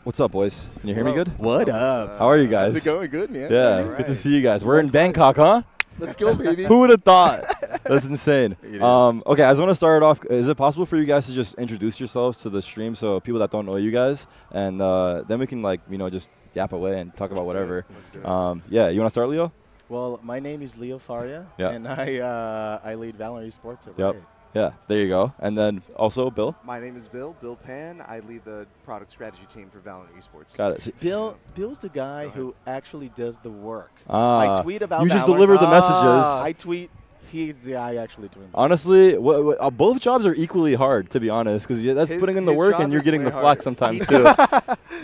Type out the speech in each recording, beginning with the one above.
What's up, boys? Can you hear me good? What up? How are you guys? How's it going? Good, man. Yeah, good to see you guys. We're in Bangkok, huh? Let's go, baby. Who would have thought? That's insane. Okay, I just want to start it off. Is it possible for you guys to just introduce yourselves to the stream so people that don't know you guys, and then we can just yap away and talk about whatever. Yeah, you want to start, Leo? Well, my name is Leo Faria, Yeah. and I lead Valorant Esports over here. Yeah, there you go. And then also Bill. My name is Bill Pan. I lead the product strategy team for Valorant Esports. Got it. Bill's the guy who actually does the work. Ah, I tweet about you just Valorant. deliver the messages. I tweet. He's the guy actually doing. Honestly, both jobs are equally hard, to be honest, because that's putting in the work and you're getting the flack sometimes too.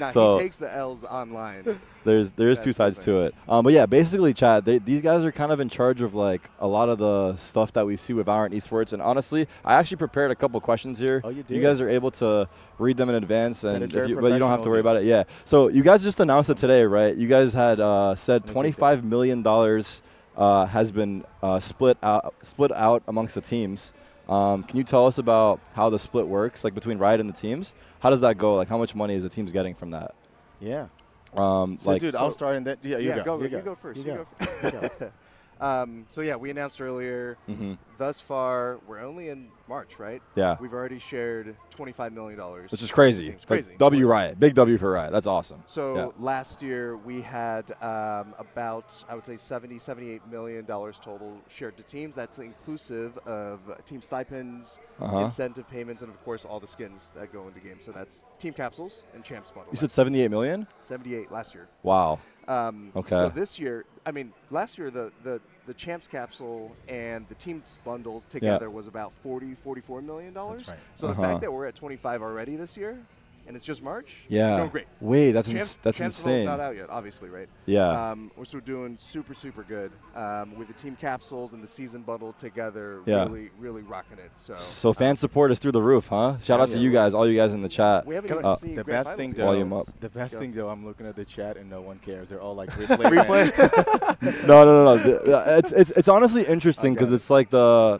So he takes the L's online. There is two sides to it. But yeah, basically, chat. These guys are kind of in charge of like a lot of the stuff that we see with Valorant Esports. And honestly, I actually prepared a couple questions here. Oh, you did? You guys are able to read them in advance, and but you don't have to worry about it. Yeah. So you guys just announced it today, right? You guys had said $25 million has been split out amongst the teams. Can you tell us about how the split works, like between Riot and the teams? How does that go? Like, how much money is the teams getting from that? Yeah. Dude, I'll start and then you go first. So yeah, we announced earlier. Thus far, we're only in March, right? Yeah. We've already shared $25 million. Which is crazy. It's crazy. Like, W Riot, big W for Riot. That's awesome. So last year we had about, I would say, $78 million total shared to teams. That's inclusive of team stipends, incentive payments, and of course all the skins that go into games. So that's team capsules and champs bundle. You said 78 million? 78 last year. Wow. Okay. So this year, I mean, last year the champs capsule and the teams bundles together was about $44 million. That's right. So the fact that we're at 25 already this year, and it's just March, we're doing great. Wait, that's Champs insane. Not out yet, obviously, right? Yeah. We're still doing super good with the team capsules and the season bundle together. Yeah. Really rocking it. So fan support is through the roof, huh? Shout out to you guys, all you guys in the chat. We haven't even seen the best thing, volume up. The best thing though, I'm looking at the chat and no one cares. They're all like replay. No. It's honestly interesting because it's like the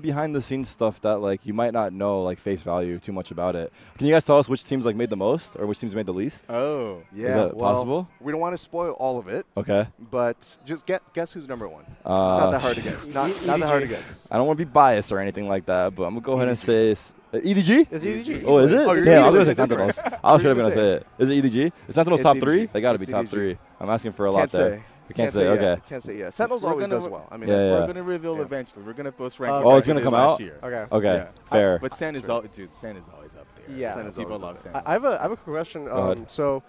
behind the scenes stuff that like you might not know like face value too much about it. Can you guys tell us which teams like made the most or which teams made the least? Oh, yeah. Is that possible? We don't want to spoil all of it. Okay. But just guess who's number one. It's not that hard to guess. Not that hard to guess. I don't want to be biased or anything like that, but I'm gonna go ahead and say EDG. It's EDG. Oh, is it? Oh, yeah, I was gonna say Sentinels. I was gonna say it. Is it EDG? Is Sentinels top 3? They gotta be top EDG. 3. I'm asking for a lot there. I can't say. Yet. Okay. Can't say yes. Sentinels always does well. I mean, we're going to reveal eventually. We're going to post rankings. Oh, it's going to come out? Year. Okay. Yeah. Fair. But Sen is always up there. Yeah. People love Sen. I have a question. So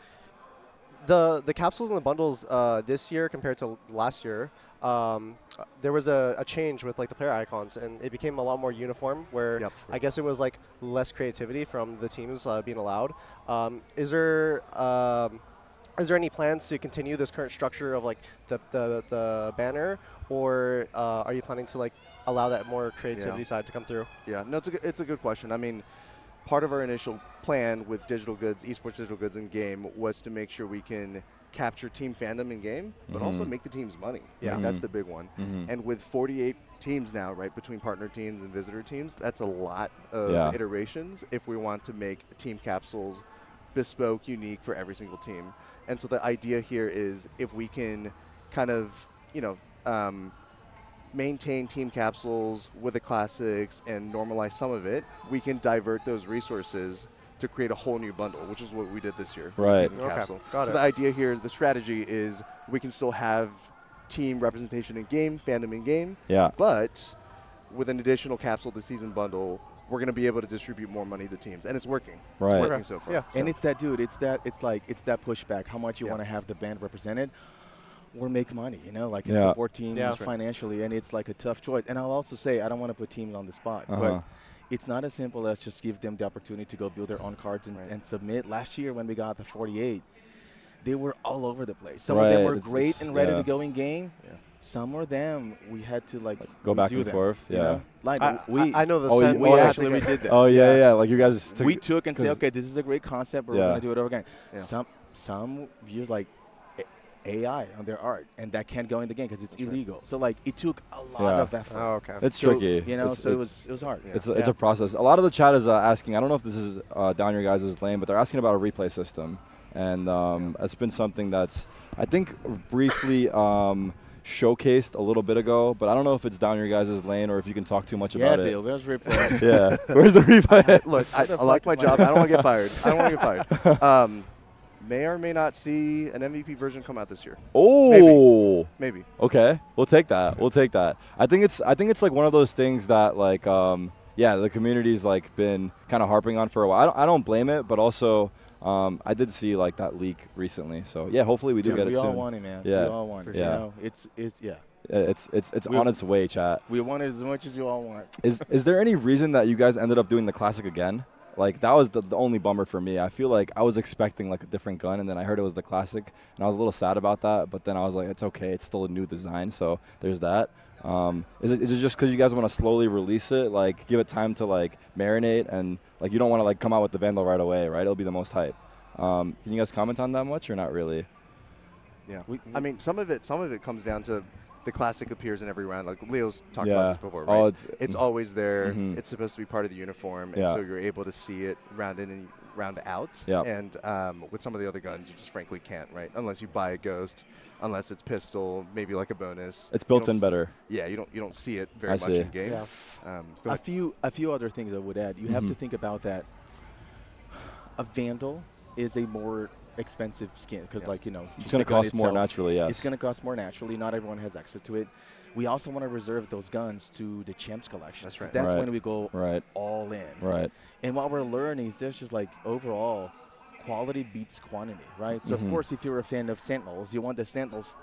the capsules and the bundles this year compared to last year, there was a change with like the player icons, and it became a lot more uniform. Where I guess it was like less creativity from the teams being allowed. Is there any plans to continue this current structure of like the banner, or are you planning to like allow that more creativity side to come through? Yeah, no, it's a good question. I mean, part of our initial plan with digital goods, esports digital goods in game, was to make sure we can capture team fandom in game, but also make the teams money. Yeah, that's the big one. And with 48 teams now, right, between partner teams and visitor teams, that's a lot of iterations if we want to make team capsules bespoke, unique for every single team. And so the idea here is if we can kind of, maintain team capsules with the classics and normalize some of it, we can divert those resources to create a whole new bundle, which is what we did this year. Right. Season capsule. So the idea here, the strategy is we can still have team representation in game, fandom in game, but with an additional capsule, the season bundle, we're going to be able to distribute more money to teams, and it's working. Right. It's working so far. Yeah, and it's that, dude. It's that pushback. How much you want to have the band represented, or make money, like and support teams financially, and it's like a tough choice. And I'll also say I don't want to put teams on the spot, but it's not as simple as just give them the opportunity to go build their own cards and submit. Last year when we got the 48, they were all over the place. Some of them were great and ready to go in game. Some of them we had to like go back and forth. Like I know the we did that. Oh yeah. Like you guys we took and said, okay, this is a great concept, but we're gonna do it over again. Some views like AI on their art, and that can't go in the game because it's illegal. So like it took a lot of effort. Oh, okay. It's tricky. So it was hard. It's a process. A lot of the chat is asking. I don't know if this is down your guys' lane, but they're asking about a replay system. and it's been something that's I think briefly showcased a little bit ago, but I don't know if it's down your guys' lane or if you can talk too much about it. Yeah, Bill, where's the replay? Yeah, where's the replay? Look, I like my job. I don't want to get fired. I don't want to get fired. May or may not see an MVP version come out this year. Oh, maybe. Okay, we'll take that. We'll take that. I think it's like one of those things that like yeah, the community's like been kind of harping on for a while. I don't blame it, but also I did see like that leak recently. So yeah, hopefully we do get it soon. We all want it, man. Yeah, we all want it. Yeah, you know, it's yeah. It's on its way, chat. We want it as much as you all want. Is there any reason that you guys ended up doing the classic again? Like, that was the only bummer for me. I feel like I was expecting, like, a different gun, and then I heard it was the classic, and I was a little sad about that. But then I was like, it's okay. It's still a new design, so there's that. Is it just because you guys want to slowly release it, like, give it time to, like, marinate, and, like, you don't want to, like, come out with the Vandal right away, right? It'll be the most hype. Can you guys comment on that much or not really? Yeah. I mean, some of it comes down to the classic appears in every round. Like Leo's talked about this before, right? Oh, it's always there. It's supposed to be part of the uniform, and so you're able to see it round in and round out. Yeah. And with some of the other guns, you just frankly can't, right? Unless you buy a Ghost, unless it's pistol, maybe like a bonus. It's built in better. Yeah, you don't see it very much in game. Yeah. A few other things I would add. You have to think about that. A Vandal is a more expensive skin because, like, you know, it's going to cost more naturally. Yes, it's going to cost more naturally. Not everyone has access to it. We also want to reserve those guns to the champs collection. That's right. That's when we go all in. Right. And while we're learning, there's just like overall quality beats quantity, right? So of course, if you're a fan of Sentinels, you want the Sentinels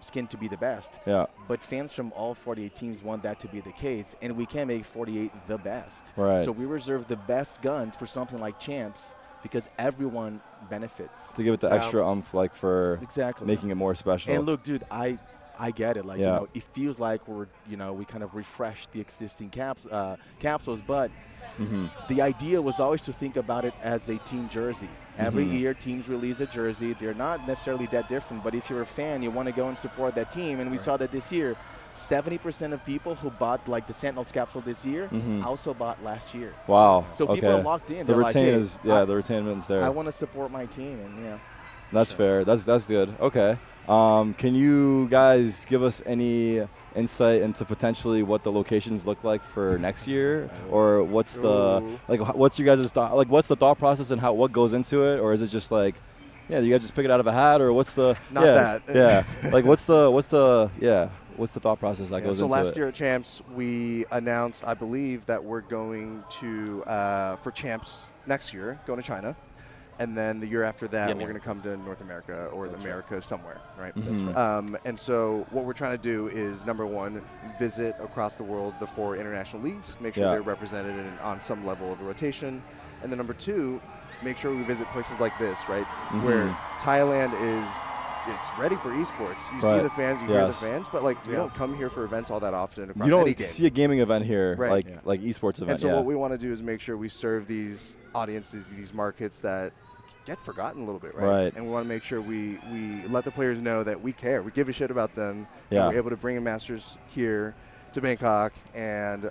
skin to be the best. Yeah. But fans from all 48 teams want that to be the case, and we can't make 48 the best. Right. So we reserve the best guns for something like champs, because everyone benefits. To give it the extra oomph, like, for making it more special. And look, dude, I get it. Like, you know, it feels like we kind of refreshed the existing capsules, but the idea was always to think about it as a team jersey. Every year, teams release a jersey. They're not necessarily that different, but if you're a fan, you want to go and support that team. And we saw that this year, 70% of people who bought, like, the Sentinels capsule this year also bought last year. Wow. So people are locked in. The retainment's there. I want to support my team, and That's fair. That's good. Okay. Can you guys give us any insight into potentially what the locations look like for next year, or what's what's your guys' thought? Like, what's the thought process and what goes into it, or is it just like, you guys just pick it out of a hat, or what's the like what's the thought process that goes into it? So last year at Champs, we announced, I believe, that we're going to for Champs next year, going to China. And then the year after that, we're going to come to North America or America somewhere, right? And so what we're trying to do is, number one, visit across the world the 4 international leagues, make sure they're represented on some level of a rotation. And then number two, make sure we visit places like this, right? Where Thailand it's ready for esports. You see the fans, you hear the fans, but like we don't come here for events all that often. Across you don't any game. See a gaming event here, like esports event. And so what we want to do is make sure we serve these audiences, these markets that get forgotten a little bit, right? And we want to make sure we let the players know that we care, we give a shit about them, and we're able to bring in Masters here to Bangkok, and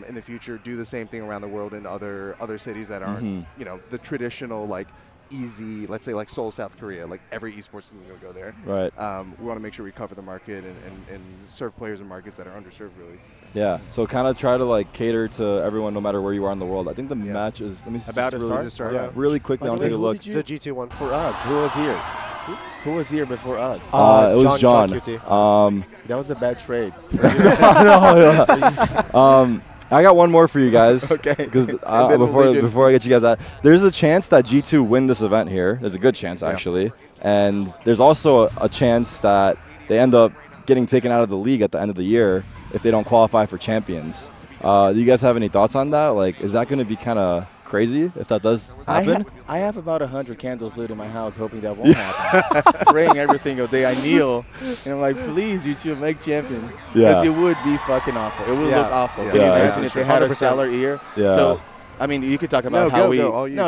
in the future do the same thing around the world in other cities that aren't, the traditional, like, easy, let's say, like Seoul, South Korea. Like, every esports team is going to go there. Right. We want to make sure we cover the market and serve players in markets that are underserved, really. Yeah. So kind of try to, like, cater to everyone no matter where you are in the world. I think the match is, let me see. About to start? Really quickly, I'll take a look. The G2 one. For us, who was here? Who was here before us? It was John. That was a bad trade. I got one more for you guys. Okay. Because before I get you guys that, there's a chance that G2 win this event here. There's a good chance, actually. And there's also a chance that they end up getting taken out of the league at the end of the year if they don't qualify for champions. Do you guys have any thoughts on that? Like, is that going to be kind of crazy if that does happen? I have about 100 candles lit in my house hoping that won't happen. Praying every single day. I kneel and I'm like, please, you two make champions. Because it would be fucking awful. It would look awful. Can you imagine if they had a stellar year? So I mean, you could talk about how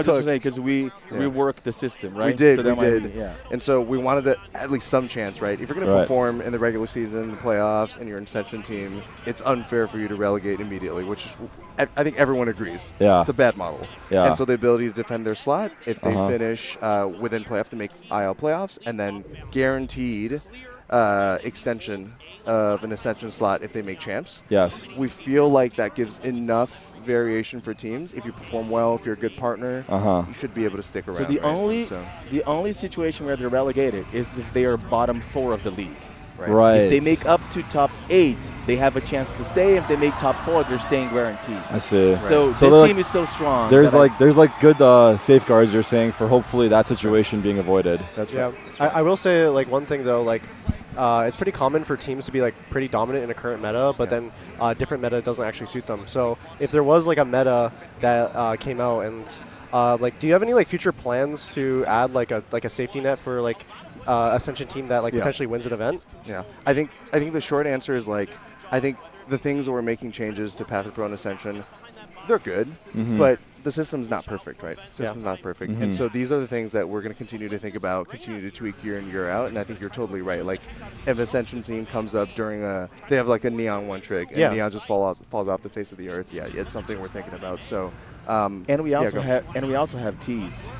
just because we work the system, right? We did, so we did. And so we wanted at least some chance, right? If you're going to perform in the regular season, the playoffs, and you're an Ascension team, it's unfair for you to relegate immediately, which is, I think everyone agrees. Yeah. It's a bad model. Yeah. And so the ability to defend their slot, if they finish within playoff to make IL playoffs, and then guaranteed extension of an Ascension slot if they make champs. Yes. We feel like that gives enough variation for teams. If you perform well, if you're a good partner, you should be able to stick around. So the only situation where they're relegated is if they are bottom 4 of the league. Right. If they make up to top 8, they have a chance to stay. If they make top 4, they're staying guaranteed. I see. Right. So this team is so strong. There's good safeguards you're saying for hopefully that situation being avoided. That's right. I will say like one thing though, like it's pretty common for teams to be like pretty dominant in a current meta, but then different meta doesn't actually suit them. So if there was like a meta that came out and like, do you have any like future plans to add like a safety net for like Ascension team that like potentially wins an event? Yeah, I think the short answer is like I think the things that we're making changes to Path of Pro and Ascension, they're good, but the system's not perfect, right? The system's not perfect. And so these are the things that we're going to continue to think about, continue to tweak year in, year out. And I think you're totally right. Like, if Ascension team comes up during they have like a Neon one trig, and Neon just falls off the face of the earth, it's something we're thinking about. So, and we also have teased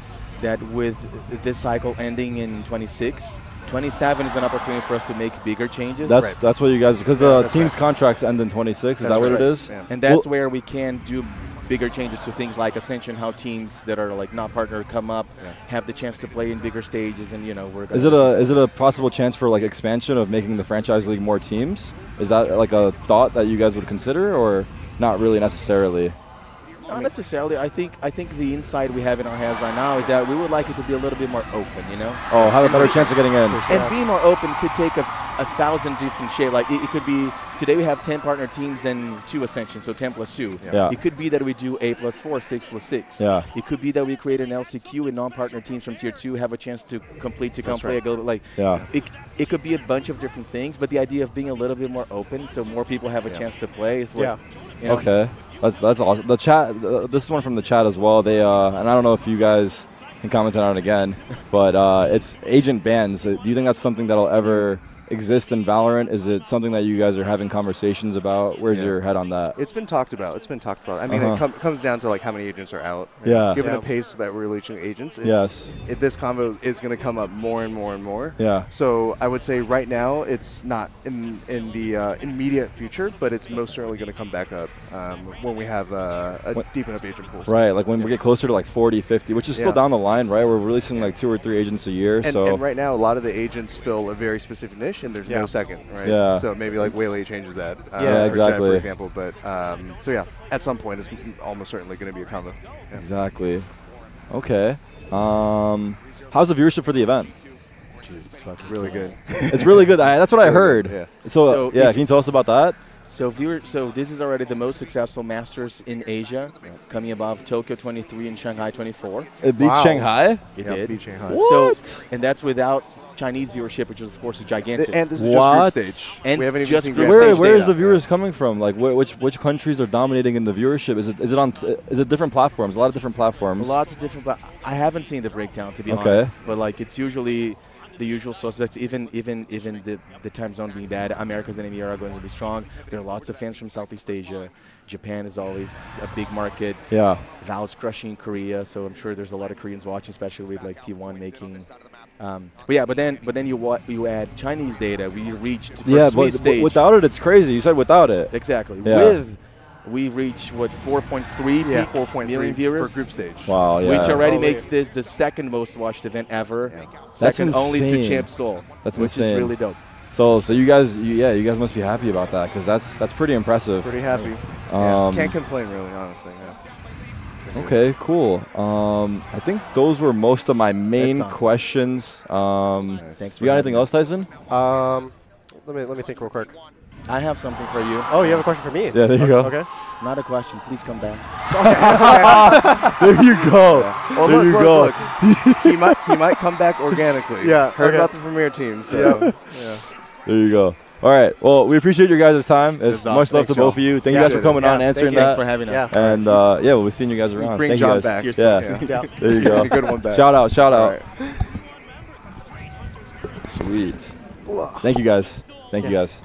that with this cycle ending in 26, 27 is an opportunity for us to make bigger changes. That's what you guys, because the team's contracts end in 26. Is that what it is? Yeah. And that's where we can do bigger changes to things like Ascension, how teams that are like not partnered come up, have the chance to play in bigger stages, and we're. Is it a possible chance for like expansion of making the franchise league more teams? Is that like a thought that you guys would consider, or not really necessarily? Not necessarily. I think the insight we have in our heads right now is that we would like it to be a little bit more open, Oh, have a better chance of getting in. And being more open could take a 1,000 different shapes. Like it could be, today we have 10 partner teams and 2 Ascension, so 10 plus 2. Yeah. It could be that we do 8 plus 4, 6 plus 6. Yeah. It could be that we create an LCQ and non-partner teams from Tier 2 have a chance to complete to come play a little bit. It could be a bunch of different things, but the idea of being a little bit more open so more people have a chance to play is what. Okay. That's awesome. The chat. This is one from the chat as well. They and I don't know if you guys can comment on it again, but it's agent bans. Do you think that's something that'll ever exist in Valorant? Is it something that you guys are having conversations about? Where's your head on that? It's been talked about. I mean, it comes down to like how many agents are out. Right? Yeah. Given the pace that we're reaching agents, this combo is going to come up more and more and more. Yeah. So I would say right now it's not in the immediate future, but it's most certainly going to come back up when we have a deep enough agent pool. Right. Like when we get closer to like 40, 50, which is still down the line, right? We're releasing like 2 or 3 agents a year. And right now, a lot of the agents fill a very specific niche, and there's no second, right? Yeah. So maybe like Waylay changes that. Exactly. For example, but so yeah, at some point it's almost certainly going to be a combo. Yeah. Exactly. Okay. How's the viewership for the event? It's fucking really good. It's really good. That's what I heard. Yeah. So can you tell us about that? So this is already the most successful Masters in Asia, coming above Tokyo 23 and Shanghai 24. It beat Shanghai? It did. Beat Shanghai. What? And that's without Chinese viewership, which is of course is gigantic. And this is just group stage. And we haven't even just seen group group stage Where is data. the viewers coming from? Like which countries are dominating in the viewership? Is it different platforms? A lot of different platforms. Lots of different. I haven't seen the breakdown to be honest. But like it's usually the usual suspects. Even the time zone being bad, Americas and India are going to be strong. There are lots of fans from Southeast Asia. Japan is always a big market. Yeah. Val's crushing Korea, so I'm sure there's a lot of Koreans watching, especially with like T1 making. But then you add Chinese data. We reached for stage. But without it, it's crazy. You said without it. Exactly. Yeah. We reach 4.3 million viewers for group stage. Wow, yeah. Which already makes this the second most watched event ever. Yeah. Second only to Champ Seoul. That's which insane. is really dope. So you guys must be happy about that because that's pretty impressive. Pretty happy. Can't complain really, honestly. Yeah. Okay, cool. I think those were most of my main questions. Thanks. You got anything else, Tyson? Let me think real quick. I have something for you. Oh, you have a question for me? Yeah, there you go. Okay. Not a question. Please come back. There you go. Well, there you go. He might come back organically. Yeah. Heard about the Premier team. So. There you go. All right. Well, we appreciate your guys' time. It's much love to both of you. Thank you guys for coming on, answering that. Thanks for having us. And we'll be seeing you guys around. Bring Thank John you guys. back. Yeah. There you go. Good one back. Shout out. Shout out. Right. Sweet. Thank you guys. Thank you guys.